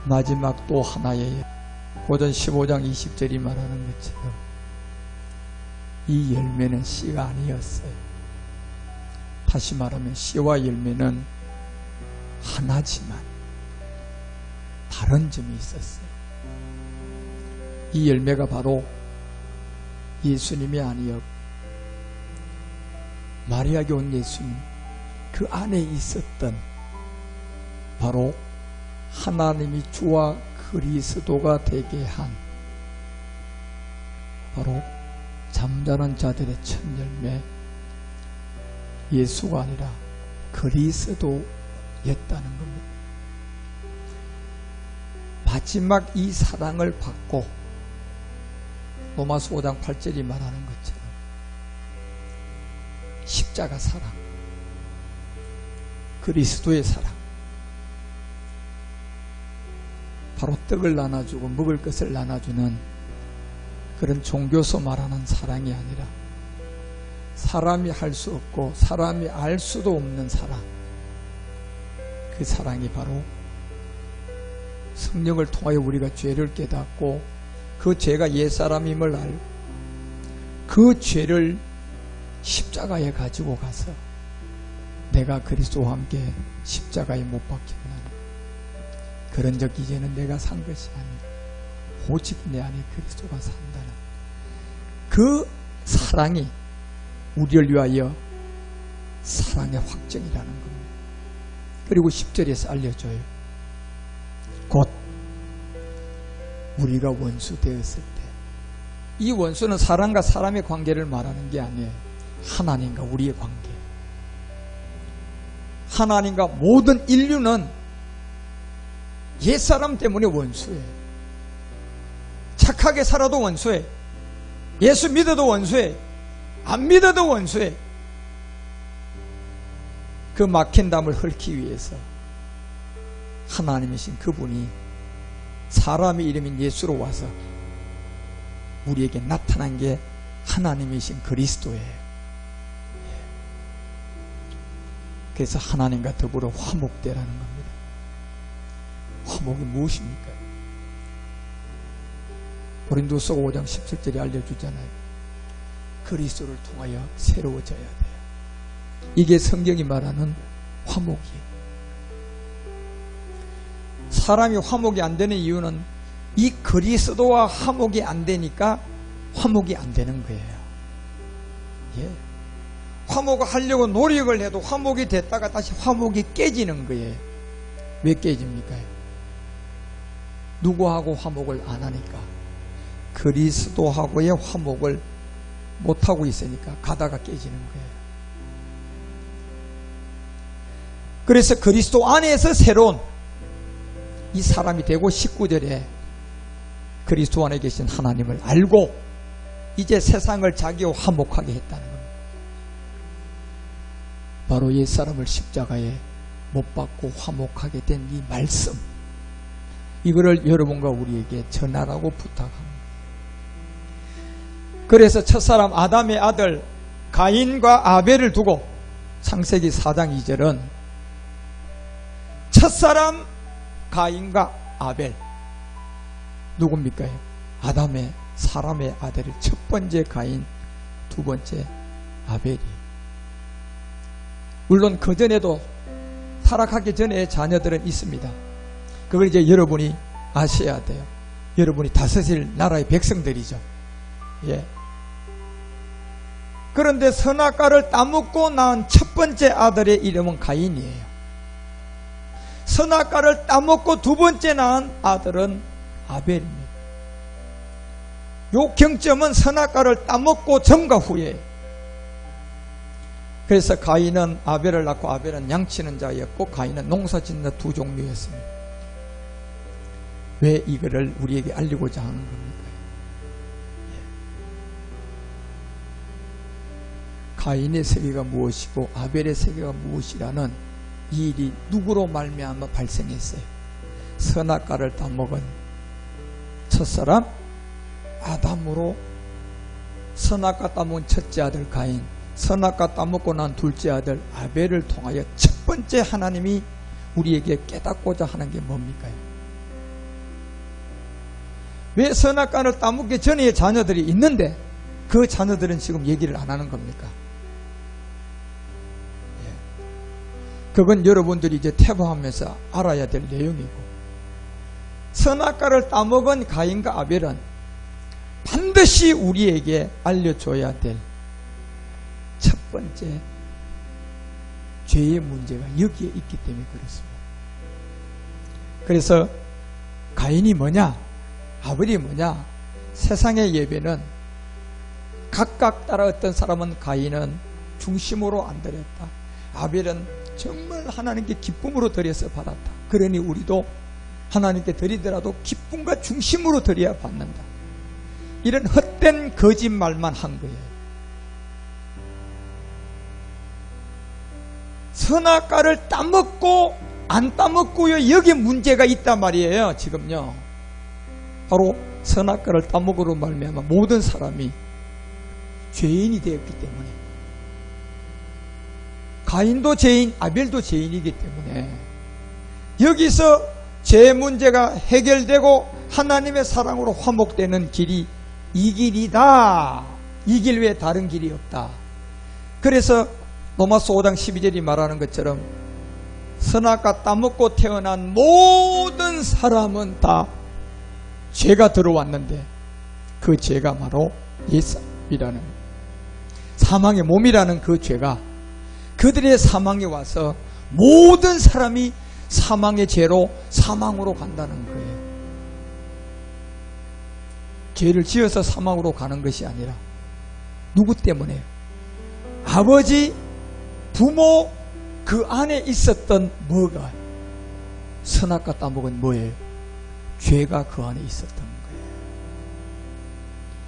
마지막 또 하나의 고전 15장 20절이 말하는 것처럼 이 열매는 씨가 아니었어요. 다시 말하면 씨와 열매는 하나지만 다른 점이 있었어요. 이 열매가 바로 예수님이 아니었고 마리아에게 온 예수님, 그 안에 있었던 바로 하나님이 주와 그리스도가 되게 한 바로 잠자는 자들의 첫 열매, 예수가 아니라 그리스도였다는 겁니다. 마지막 이 사랑을 받고 로마서 5장 8절이 말하는 것처럼 십자가 사랑, 그리스도의 사랑, 바로 떡을 나눠주고 먹을 것을 나눠주는 그런 종교서 말하는 사랑이 아니라 사람이 할 수 없고 사람이 알 수도 없는 사랑, 그 사랑이 바로 성령을 통하여 우리가 죄를 깨닫고 그 죄가 옛사람임을 알고 그 죄를 십자가에 가지고 가서 내가 그리스도와 함께 십자가에 못 박혔나니 그런 적 이제는 내가 산 것이 아니라 오직 내 안에 그리스도가 산다는 그 사랑이 우리를 위하여 사랑의 확정이라는 겁니다. 그리고 10절에서 알려줘요. 곧 우리가 원수 되었을 때, 이 원수는 사람과 사람의 관계를 말하는 게 아니에요. 하나님과 우리의 관계. 하나님과 모든 인류는 옛사람 때문에 원수예요. 착하게 살아도 원수예요. 예수 믿어도 원수예요. 안 믿어도 원수예요. 그 막힌 담을 헐기 위해서 하나님이신 그분이 사람의 이름인 예수로 와서 우리에게 나타난 게 하나님이신 그리스도예요. 그래서 하나님과 더불어 화목되라는 겁니다. 화목이 무엇입니까? 고린도서 5장 17절이 알려주잖아요. 그리스도를 통하여 새로워져야 돼요. 이게 성경이 말하는 화목이에요. 사람이 화목이 안 되는 이유는 이 그리스도와 화목이 안 되니까 화목이 안 되는 거예요. 예. 화목을 하려고 노력을 해도 화목이 됐다가 다시 화목이 깨지는 거예요. 왜 깨집니까? 누구하고 화목을 안 하니까 그리스도하고의 화목을 못하고 있으니까 가다가 깨지는 거예요. 그래서 그리스도 안에서 새로운 이 사람이 되고 19절에 그리스도 안에 계신 하나님을 알고 이제 세상을 자기와 화목하게 했다는 겁니다. 바로 옛사람을 십자가에 못 박고 화목하게 된 이 말씀, 이거를 여러분과 우리에게 전하라고 부탁합니다. 그래서 첫사람 아담의 아들 가인과 아벨을 두고 창세기 4장 2절은 첫사람 가인과 아벨, 누굽니까? 아담의 사람의 아들을 첫 번째 가인, 두 번째 아벨이. 물론 그 전에도 타락하기 전에 자녀들은 있습니다. 그걸 이제 여러분이 아셔야 돼요. 여러분이 다스릴 나라의 백성들이죠. 예. 그런데 선악과를 따먹고 낳은 첫 번째 아들의 이름은 가인이에요. 선악과를 따먹고 두 번째 낳은 아들은 아벨입니다. 요 경점은 선악과를 따먹고 전과 후에. 그래서 가인은 아벨을 낳고 아벨은 양치는 자였고 가인은 농사 짓는 두 종류였습니다. 왜 이거를 우리에게 알리고자 하는 겁니까? 가인의 세계가 무엇이고 아벨의 세계가 무엇이라는 이 일이 누구로 말미암아 발생했어요? 선악과를 따먹은 첫사람 아담으로 선악과 따먹은 첫째 아들 가인, 선악과 따먹고 난 둘째 아들 아벨을 통하여 첫 번째 하나님이 우리에게 깨닫고자 하는 게 뭡니까? 왜 선악간을 따먹기 전에 자녀들이 있는데 그 자녀들은 지금 얘기를 안 하는 겁니까? 그건 여러분들이 이제 퇴보하면서 알아야 될 내용이고, 선악과를 따먹은 가인과 아벨은 반드시 우리에게 알려줘야 될 첫 번째 죄의 문제가 여기에 있기 때문에 그렇습니다. 그래서 가인이 뭐냐, 아벨이 뭐냐, 세상의 예배는 각각 따라 어떤 사람은 가인은 중심으로 안 드렸다, 아벨은 정말 하나님께 기쁨으로 드려서 받았다. 그러니 우리도 하나님께 드리더라도 기쁨과 중심으로 드려야 받는다. 이런 헛된 거짓말만 한 거예요. 선악과를 따먹고 안 따먹고요, 여기에 문제가 있단 말이에요. 지금요, 바로 선악과를 따먹으로 말미암아 모든 사람이 죄인이 되었기 때문에, 가인도 죄인, 아벨도 죄인이기 때문에 여기서 죄 문제가 해결되고 하나님의 사랑으로 화목되는 길이 이 길이다. 이 길 외에 다른 길이 없다. 그래서 로마서 5장 12절이 말하는 것처럼 선악과 따먹고 태어난 모든 사람은 다 죄가 들어왔는데 그 죄가 바로 옛사람이라는, 사망의 몸이라는 그 죄가 그들의 사망에 와서 모든 사람이 사망의 죄로 사망으로 간다는 거예요. 죄를 지어서 사망으로 가는 것이 아니라 누구 때문에요? 아버지, 부모 그 안에 있었던 뭐가, 선악과 따먹은 뭐예요? 죄가 그 안에 있었던 거예요.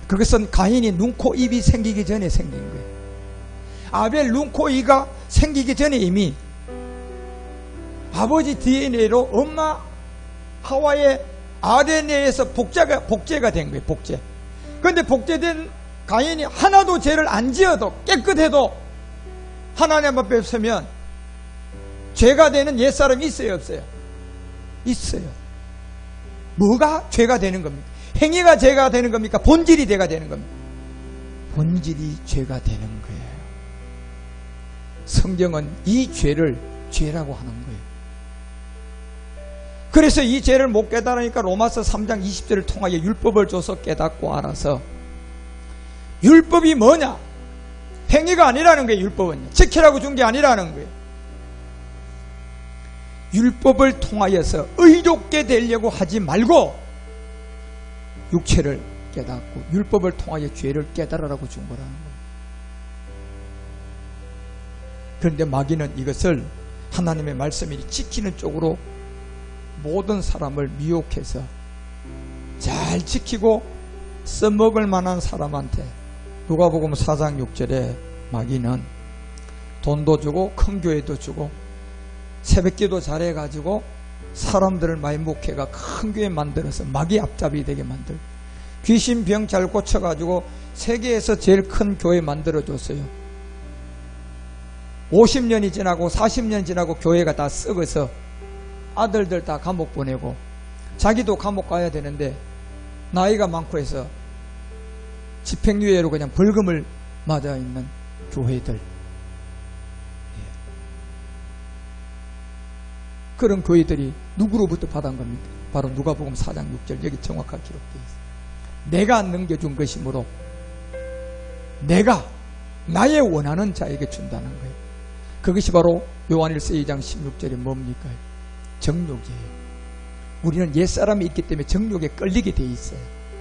그것은 가인이 눈, 코, 입이 생기기 전에 생긴 거예요. 아벨 눈, 코, 이가 생기기 전에 이미 아버지 DNA로 엄마 하와의 RNA에서 복제가 된 거예요. 복제. 그런데 복제된 가인이 하나도 죄를 안 지어도, 깨끗해도 하나님 앞에 서면 죄가 되는 옛사람이 있어요, 없어요? 있어요. 뭐가 죄가 되는 겁니까? 행위가 죄가 되는 겁니까? 본질이 죄가 되는 겁니까? 본질이 죄가 되는 거예요. 성경은 이 죄를 죄라고 하는 거예요. 그래서 이 죄를 못 깨달으니까 로마서 3장 20절을 통하여 율법을 줘서 깨닫고 알아서, 율법이 뭐냐? 행위가 아니라는 거예요. 율법은 지키라고 준 게 아니라는 거예요. 율법을 통하여서 의롭게 되려고 하지 말고 육체를 깨닫고 율법을 통하여 죄를 깨달으라고 준 거라는 거예요. 그런데 마귀는 이것을 하나님의 말씀을 지키는 쪽으로 모든 사람을 미혹해서 잘 지키고 써먹을 만한 사람한테, 누가복음 4장 6절에 마귀는 돈도 주고 큰 교회도 주고 새벽기도 잘해가지고 사람들을 많이 목회가 큰 교회 만들어서 마귀 앞잡이 되게 만들고, 귀신병 잘 고쳐가지고 세계에서 제일 큰 교회 만들어줬어요. 50년이 지나고 40년 지나고 교회가 다 썩어서 아들들 다 감옥 보내고 자기도 감옥 가야 되는데 나이가 많고 해서 집행유예로 그냥 벌금을 맞아 있는 교회들, 그런 교회들이 누구로부터 받은 겁니까? 바로 누가복음 4장 6절, 여기 정확하게 기록되어 있어요. 내가 넘겨준 것이므로 내가 나의 원하는 자에게 준다는 거예요. 그것이 바로 요한일서 2장 16절이 뭡니까? 정욕이에요. 우리는 옛사람이 있기 때문에 정욕에 끌리게 돼 있어요.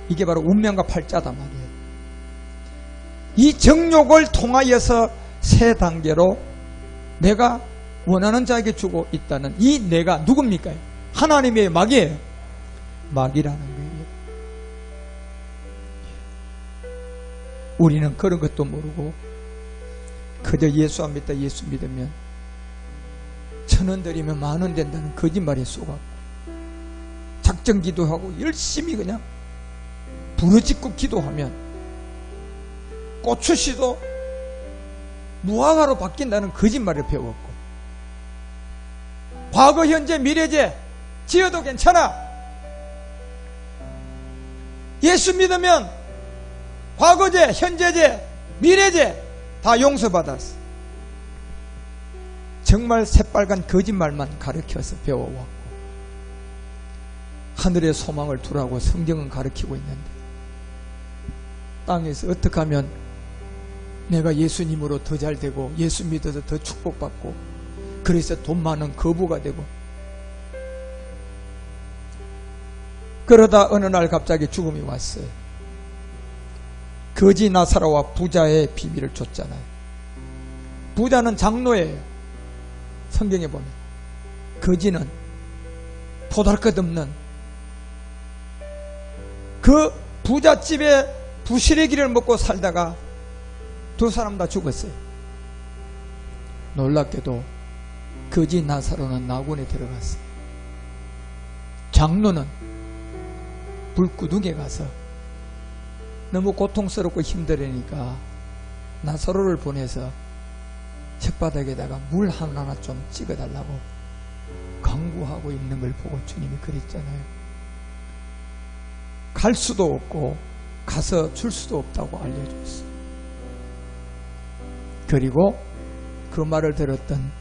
이게 바로 운명과 팔자다 말이에요. 이 정욕을 통하여서 세 단계로 내가 원하는 자에게 주고 있다는 이 내가 누굽니까? 하나님의 마귀예요. 마귀라는 거예요. 우리는 그런 것도 모르고 그저 예수 안 믿다, 예수 믿으면 1,000원 드리면 10,000원 된다는 거짓말에 속았고, 작정 기도하고 열심히 그냥 부르짖고 기도하면 고추씨도 무화과로 바뀐다는 거짓말을 배웠고, 과거, 현재, 미래제 지어도 괜찮아. 예수 믿으면 과거죄, 현재죄, 미래죄 다 용서받았어. 정말 새빨간 거짓말만 가르쳐서 배워왔고 하늘의 소망을 두라고 성경은 가르치고 있는데 땅에서 어떻게 하면 내가 예수님으로 더 잘되고 예수 믿어서 더 축복받고 그래서 돈 많은 거부가 되고 그러다 어느 날 갑자기 죽음이 왔어요. 거지 나사로와 부자의 비밀을 줬잖아요. 부자는 장로예요. 성경에 보면 거지는 보잘것없는 그 부잣집에 부시래기를 먹고 살다가 두 사람 다 죽었어요. 놀랍게도 거지 나사로는 낙원에 들어갔어요. 장로는 불구덩이에 가서 너무 고통스럽고 힘들으니까 나사로를 보내서 혓바닥에다가 물 하나하나 좀 찍어달라고 강구하고 있는 걸 보고 주님이 그랬잖아요. 갈 수도 없고 가서 줄 수도 없다고 알려줬어요. 그리고 그 말을 들었던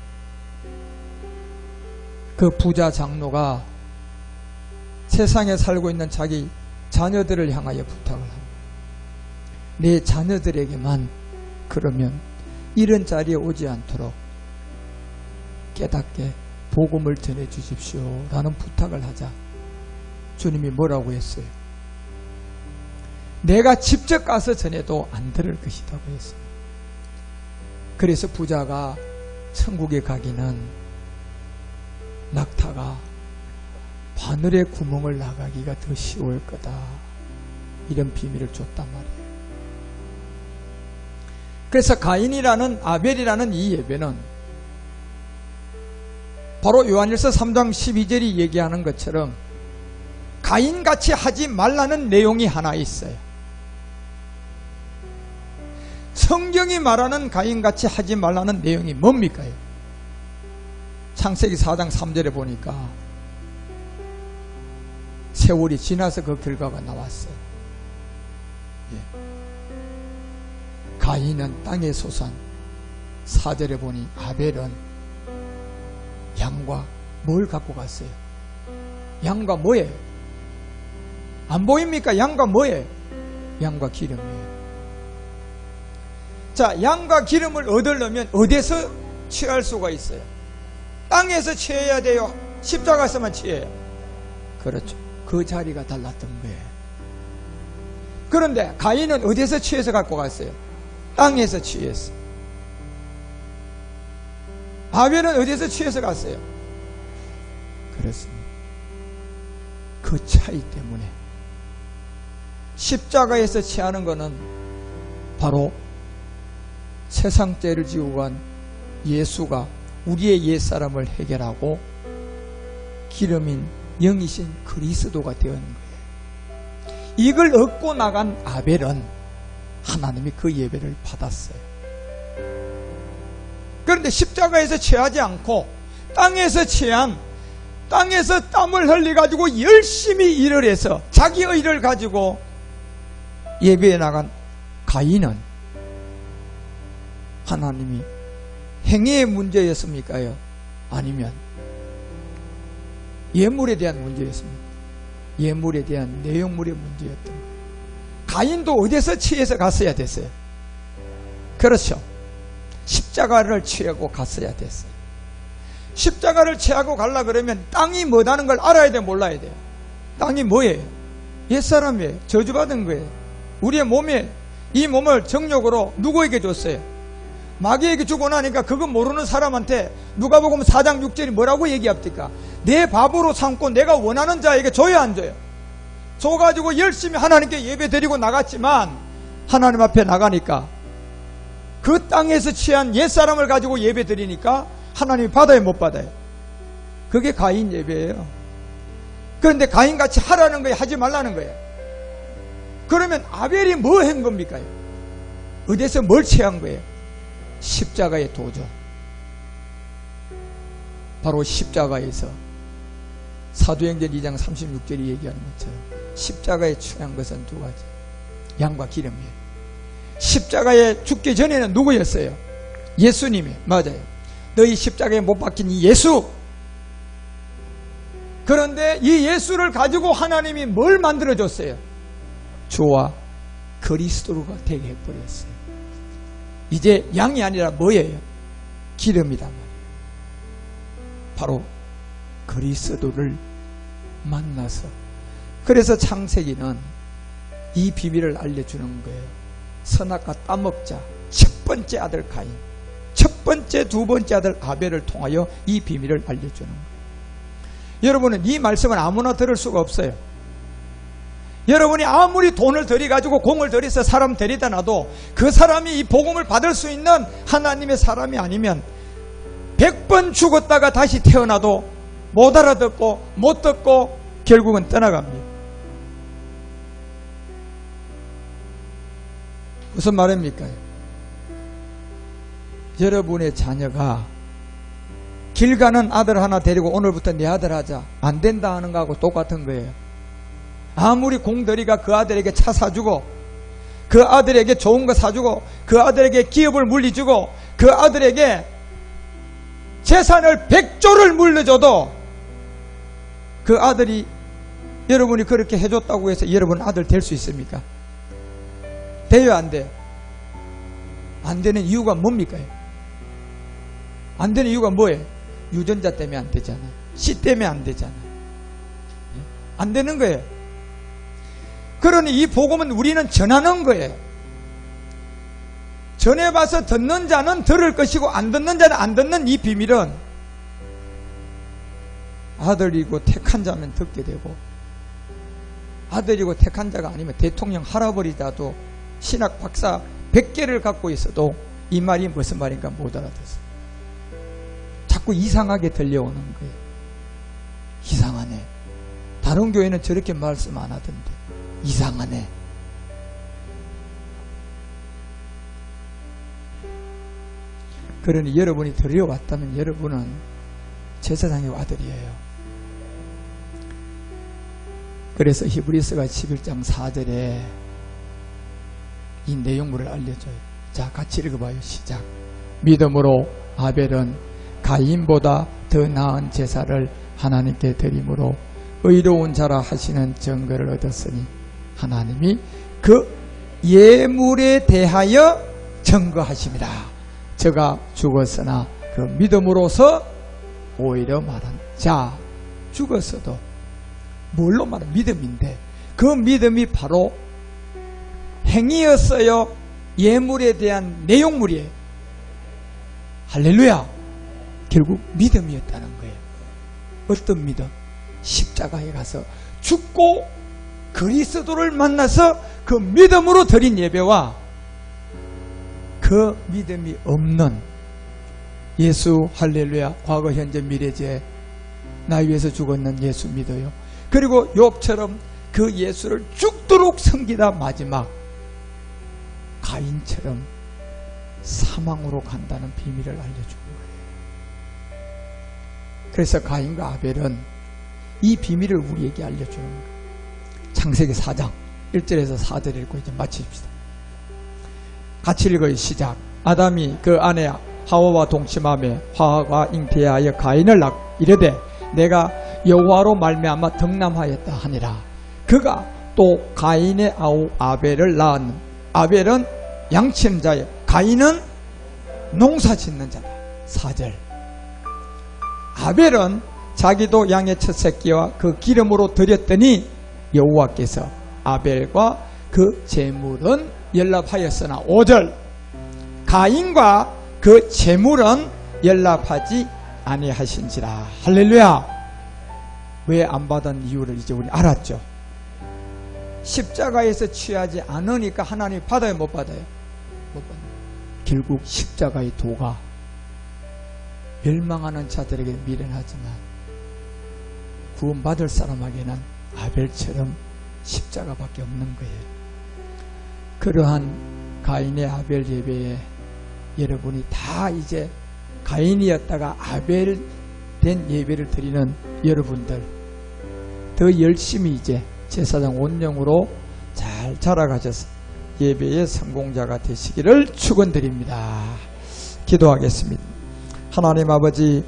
그 부자 장로가 세상에 살고 있는 자기 자녀들을 향하여 부탁을 합니다. 내 자녀들에게만 그러면 이런 자리에 오지 않도록 깨닫게 복음을 전해 주십시오 라는 부탁을 하자 주님이 뭐라고 했어요? 내가 직접 가서 전해도 안 들을 것이라고 했어요. 그래서 부자가 천국에 가기는 낙타가 바늘의 구멍을 나가기가 더 쉬울 거다. 이런 비밀을 줬단 말이에요. 그래서 가인이라는 아벨이라는 이 예배는 바로 요한일서 3장 12절이 얘기하는 것처럼 가인같이 하지 말라는 내용이 하나 있어요. 성경이 말하는 가인같이 하지 말라는 내용이 뭡니까? 창세기 4장 3절에 보니까 세월이 지나서 그 결과가 나왔어요. 예. 가인은 땅의 소산, 4절에 보니 아벨은 양과 뭘 갖고 갔어요? 양과 뭐예요? 안 보입니까? 양과 뭐예요? 양과 기름이에요. 자, 양과 기름을 얻으려면 어디서 취할 수가 있어요? 땅에서 취해야 돼요? 십자가에서만 취해요? 그렇죠. 그 자리가 달랐던 거예요. 그런데 가인은 어디서 취해서 갖고 갔어요? 땅에서 취했어요. 아벨은 어디서 취해서 갔어요? 그렇습니다. 그 차이 때문에 십자가에서 취하는 것은 바로 세상 죄를 지고 간 예수가 우리의 옛사람을 해결하고 기름인 영이신 그리스도가 되었는 거예요. 이걸 얻고 나간 아벨은 하나님이 그 예배를 받았어요. 그런데 십자가에서 취하지 않고 땅에서 취한, 땅에서 땀을 흘려가지고 열심히 일을 해서 자기의 일을 가지고 예배에 나간 가인은 하나님이 행위의 문제였습니까요? 아니면 예물에 대한 문제였습니까? 예물에 대한 내용물의 문제였던 거예요. 가인도 어디서 취해서 갔어야 됐어요? 그렇죠. 십자가를 취하고 갔어야 됐어요. 십자가를 취하고 가려 그러면 땅이 뭐다는 걸 알아야 돼, 몰라야 돼요? 땅이 뭐예요? 옛사람이에요. 저주받은 거예요. 우리의 몸에, 이 몸을 정욕으로 누구에게 줬어요? 마귀에게 주고 나니까 그거 모르는 사람한테 누가복음 4장 6절이 뭐라고 얘기합니까? 내 밥으로 삼고 내가 원하는 자에게 줘야 안 줘요? 줘가지고 열심히 하나님께 예배 드리고 나갔지만 하나님 앞에 나가니까 그 땅에서 취한 옛사람을 가지고 예배 드리니까 하나님이 받아요, 못 받아요? 그게 가인 예배예요. 그런데 가인같이 하라는 거예요, 하지 말라는 거예요? 그러면 아벨이 뭐 한 겁니까? 어디서 뭘 취한 거예요? 십자가의 도죠. 바로 십자가에서 사도행전 2장 36절이 얘기하는 것처럼 십자가에 취한 것은 두 가지, 양과 기름이에요. 십자가에 죽기 전에는 누구였어요? 예수님이. 맞아요. 너희 십자가에 못 박힌 이 예수. 그런데 이 예수를 가지고 하나님이 뭘 만들어줬어요? 주와 그리스도가 되게 해버렸어요. 이제 양이 아니라 뭐예요? 기름이란 말이에요. 바로 그리스도를 만나서. 그래서 창세기는 이 비밀을 알려주는 거예요. 선악과 따먹자 첫 번째 아들 가인, 첫 번째 두 번째 아들 아벨을 통하여 이 비밀을 알려주는 거예요. 여러분은 이 말씀을 아무나 들을 수가 없어요. 여러분이 아무리 돈을 들여가지고 공을 들여서 사람 데리다 놔도 그 사람이 이 복음을 받을 수 있는 하나님의 사람이 아니면 100번 죽었다가 다시 태어나도 못 알아듣고 못 듣고 결국은 떠나갑니다. 무슨 말입니까? 여러분의 자녀가 길 가는 아들 하나 데리고 오늘부터 내 아들 하자, 안 된다 하는 거하고 똑같은 거예요. 아무리 공들이가 그 아들에게 차 사주고 그 아들에게 좋은 거 사주고 그 아들에게 기업을 물리주고 그 아들에게 재산을 100조를 물려줘도 그 아들이 여러분이 그렇게 해줬다고 해서 여러분 아들 될 수 있습니까? 돼요, 안 돼요? 안 되는 이유가 뭡니까? 안 되는 이유가 뭐예요? 유전자 때문에 안 되잖아요. 씨 때문에 안 되잖아요. 안 되는 거예요. 그러니 이 복음은 우리는 전하는 거예요. 전해봐서 듣는 자는 들을 것이고 안 듣는 자는 안 듣는 이 비밀은 아들이고 택한 자면 듣게 되고 아들이고 택한 자가 아니면 대통령 할아버지라도 신학 박사 100개를 갖고 있어도 이 말이 무슨 말인가 못 알아듣어요. 자꾸 이상하게 들려오는 거예요. 이상하네. 다른 교회는 저렇게 말씀 안 하던데 이상하네. 그러니 여러분이 들려왔다면 여러분은 제사장의 아들이에요. 그래서 히브리서가 11장 4절에 이 내용물을 알려줘요. 자, 같이 읽어봐요. 시작. 믿음으로 아벨은 가인보다 더 나은 제사를 하나님께 드림으로 의로운 자라 하시는 증거를 얻었으니 하나님이 그 예물에 대하여 증거하심이라. 저가 죽었으나 그 믿음으로서 오히려 말한 자, 죽었어도 뭘로 말한 믿음인데 그 믿음이 바로 행위였어요? 예물에 대한 내용물이에요? 할렐루야. 결국 믿음이었다는 거예요. 어떤 믿음? 십자가에 가서 죽고 그리스도를 만나서 그 믿음으로 드린 예배와 그 믿음이 없는 예수 할렐루야 과거 현재 미래제 나 위해서 죽었는 예수 믿어요. 그리고 욥처럼 그 예수를 죽도록 섬기다 마지막 가인처럼 사망으로 간다는 비밀을 알려준 거예요. 그래서 가인과 아벨은 이 비밀을 우리에게 알려주는 거예요. 창세기 4장 1절에서 4절 읽고 이제 마칩시다. 같이 읽어요. 시작. 아담이 그 아내 하와와 동침하며 화가 잉태하여 가인을 낳고 이르되 내가 여호와로 말미암아 덕남하였다 하니라. 그가 또 가인의 아우 아벨을 낳은 아벨은 양치는 자요 가인은 농사 짓는 자다. 4절. 아벨은 자기도 양의 첫 새끼와 그 기름으로 드렸더니 여호와께서 아벨과 그 제물은 연락하였으나 5절. 가인과 그 제물은 연락하지 아니하신지라. 할렐루야. 왜 안 받은 이유를 이제 우리 알았죠. 십자가에서 취하지 않으니까 하나님이 받아요, 못 받아요? 못 받아요. 결국 십자가의 도가 멸망하는 자들에게 미련하지만 구원받을 사람에게는 아벨처럼 십자가밖에 없는 거예요. 그러한 가인의 아벨 예배에 여러분이 다 이제 가인이었다가 아벨 된 예배를 드리는 여러분들, 더 열심히 이제 제사장 원령으로 잘 자라가셔서 예배의 성공자가 되시기를 축원드립니다. 기도하겠습니다. 하나님 아버지,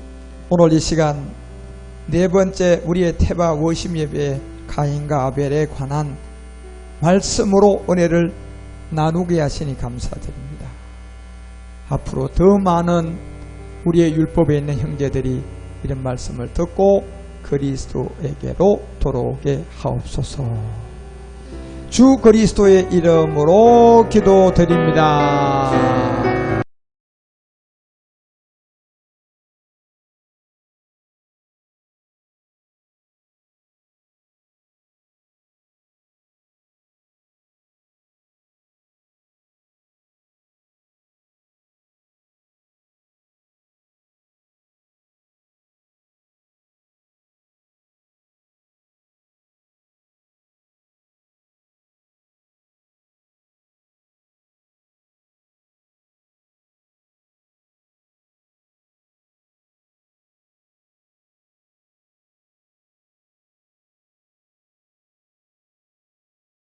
오늘 이 시간 네 번째 우리의 태바 워십 예배의 가인과 아벨에 관한 말씀으로 은혜를 나누게 하시니 감사드립니다. 앞으로 더 많은 우리의 율법에 있는 형제들이 이런 말씀을 듣고 그리스도에게로 돌아오게 하옵소서. 주 그리스도의 이름으로 기도드립니다.